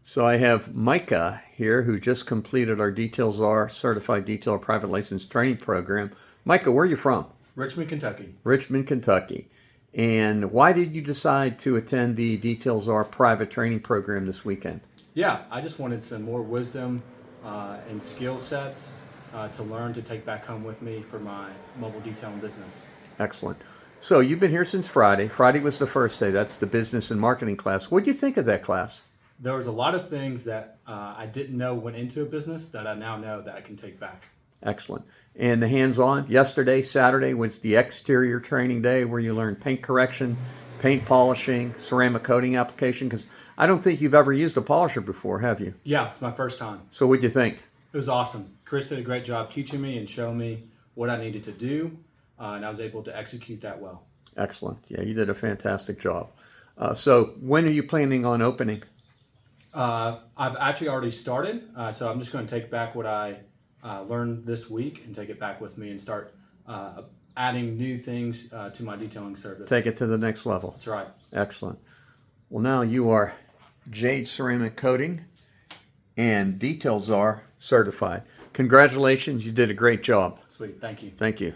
So I have Micah here who just completed our Details R Certified Detailer Private License Training Program. Micah, where are you from? Richmond, Kentucky. Richmond, Kentucky. And why did you decide to attend the Details R Private Training Program this weekend? Yeah, I just wanted some more wisdom and skill sets to learn to take back home with me for my mobile detailing business. Excellent. So you've been here since Friday. Friday was the first day. That's the business and marketing class. What did you think of that class? There was a lot of things that I didn't know went into a business that I now know that I can take back. Excellent. And the hands-on, yesterday, Saturday, was the exterior training day where you learned paint correction, paint polishing, ceramic coating application, because I don't think you've ever used a polisher before, have you? Yeah, it's my first time. So what'd you think? It was awesome. Chris did a great job teaching me and showing me what I needed to do, and I was able to execute that well. Excellent. Yeah, you did a fantastic job. So when are you planning on opening? I've actually already started, so I'm just going to take back what I learned this week and take it back with me and start adding new things to my detailing service. Take it to the next level. That's right. Excellent. Well, now you are Jade Ceramic Coating and Details R certified. Congratulations, you did a great job. Sweet. Thank you. Thank you.